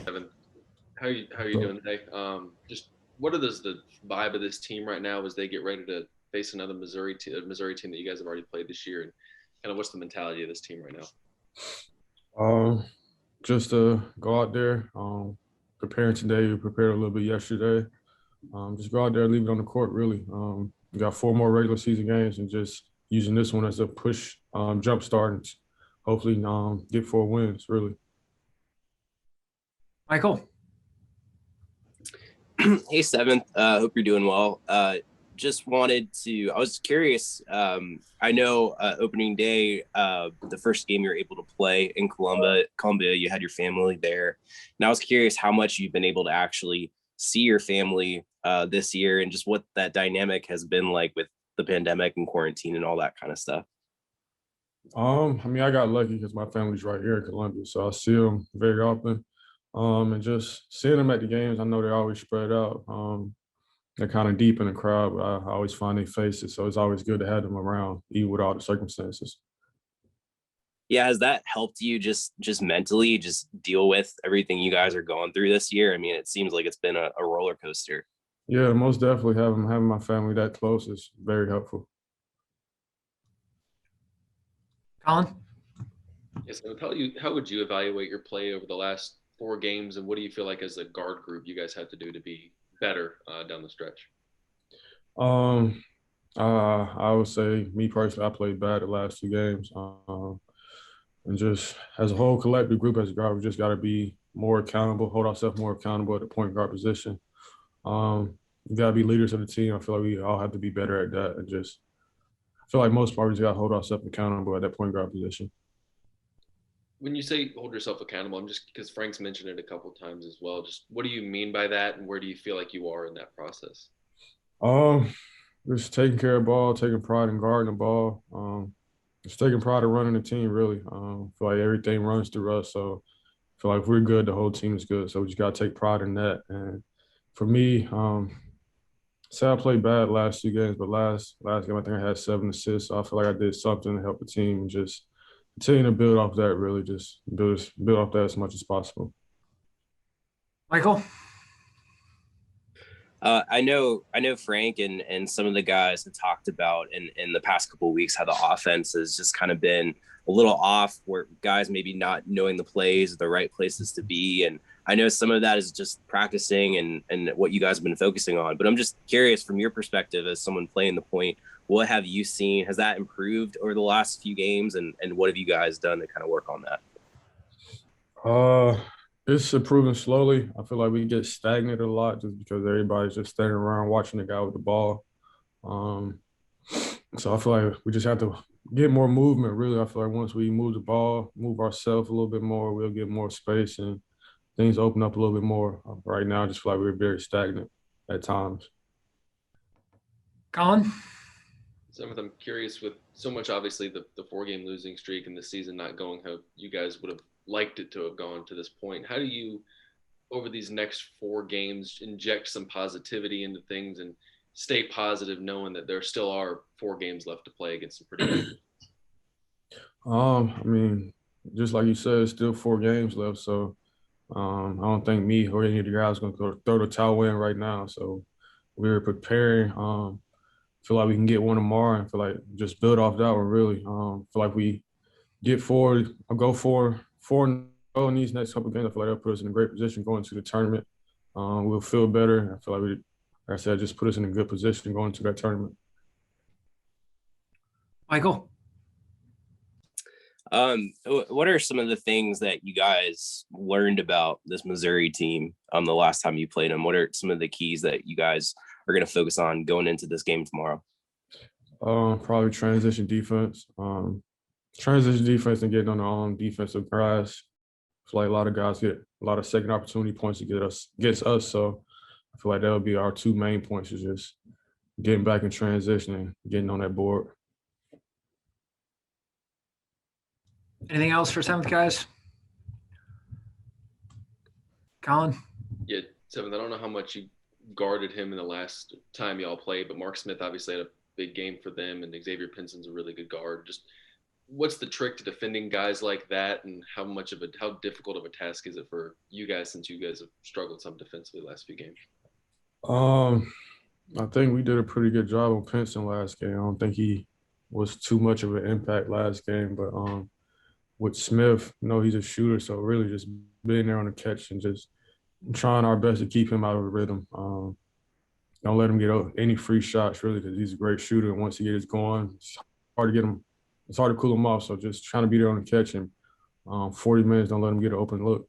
Evan, how you doing today? Just what are the vibe of this team right now as they get ready to face another Missouri team that you guys have already played this year, and kind of what's the mentality of this team right now? Um, just to go out there, preparing today, we prepared a little bit yesterday. Just go out there, leave it on the court, really. We got four more regular season games and just using this one as a push, jump start and hopefully get 4 wins, really. Michael. Hey, Seventh. Hope you're doing well. I was curious. I know opening day, the first game you were able to play in Columbia, you had your family there. And I was curious how much you've been able to actually see your family this year and just what that dynamic has been like with the pandemic and quarantine and all that kind of stuff. I got lucky because my family's right here in Columbia, so I see them very often. And just seeing them at the games, I know they're always spread out. They're kind of deep in the crowd, but I always find their faces, so it's always good to have them around, even with all the circumstances. Yeah, has that helped you just mentally just deal with everything you guys are going through this year? I mean, it seems like it's been a roller coaster. Yeah, most definitely having my family that close is very helpful. Colin. Yes, I would tell you, how would you evaluate your play over the last four games, and what do you feel like as a guard group you guys have to do to be better down the stretch? Um, I would say me personally, I played bad the last 2 games. And just as a whole collective group as a guard, we just got to be more accountable, hold ourselves more accountable at the point guard position. We got to be leaders of the team. I feel like we all have to be better at that. And just I feel like most part we just got to hold ourselves accountable at that point guard position. When you say hold yourself accountable, I'm just because Frank's mentioned it a couple of times as well. Just what do you mean by that, and where do you feel like you are in that process? Um, just taking care of the ball, taking pride in guarding the ball. Just taking pride in running the team, really. Feel like everything runs through us. So I feel like if we're good, the whole team is good. So we just got to take pride in that. And for me, say I played bad last 2 games, but last game I think I had 7 assists. So I feel like I did something to help the team and just continue to build off that. Really, just build off that as much as possible. Michael. I know Frank and some of the guys have talked about in the past couple of weeks how the offense has just kind of been a little off, where guys maybe not knowing the plays, the right places to be. And I know some of that is just practicing and what you guys have been focusing on. But I'm just curious from your perspective as someone playing the point, what have you seen? Has that improved over the last few games? And what have you guys done to kind of work on that? Uh, it's improving slowly. I feel like we get stagnant a lot just because everybody's just standing around watching the guy with the ball. Um, so I feel like we just have to get more movement. Really, I feel like once we move the ball, move ourselves a little bit more, we'll get more space and things open up a little bit more. Right now, I just feel like we're very stagnant at times. Colin. I'm curious with so much, obviously, the four-game losing streak and the season not going how you guys would have liked it to have gone to this point. How do you, over these next four games, inject some positivity into things and stay positive, knowing that there still are four games left to play against some pretty good? I mean, just like you said, it's still 4 games left, so I don't think me or any of the guys going to throw the towel in right now. So we're preparing. Feel like we can get one tomorrow and feel like just build off that one really. Feel like we get forward, I'll go four and oh in these next couple of games. I feel like that'll put us in a great position going to the tournament. We'll feel better. I feel like like I said, just put us in a good position going to that tournament. Michael. What are some of the things that you guys learned about this Missouri team the last time you played them? What are some of the keys that you guys are going to focus on going into this game tomorrow? Probably transition defense and getting on their own defensive grass. I feel like a lot of guys get a lot of second opportunity points to gets us. So I feel like that'll be our 2 main points is just getting back in transition and getting on that board. Anything else for seventh, guys? Colin. Yeah, Seventh. I don't know how much you guarded him in the last time y'all played, but Mark Smith obviously had a big game for them, and Xavier Pinson's a really good guard. Just what's the trick to defending guys like that, and how difficult of a task is it for you guys since you guys have struggled some defensively last few games? I think we did a pretty good job on Pinson last game. I don't think he was too much of an impact last game, but with Smith, he's a shooter, so really just being there on the catch and just trying our best to keep him out of the rhythm. Don't let him get any free shots really, because he's a great shooter. And once he gets going, it's hard to get him. It's hard to cool him off. So just trying to be there on the catch and 40 minutes, don't let him get an open look.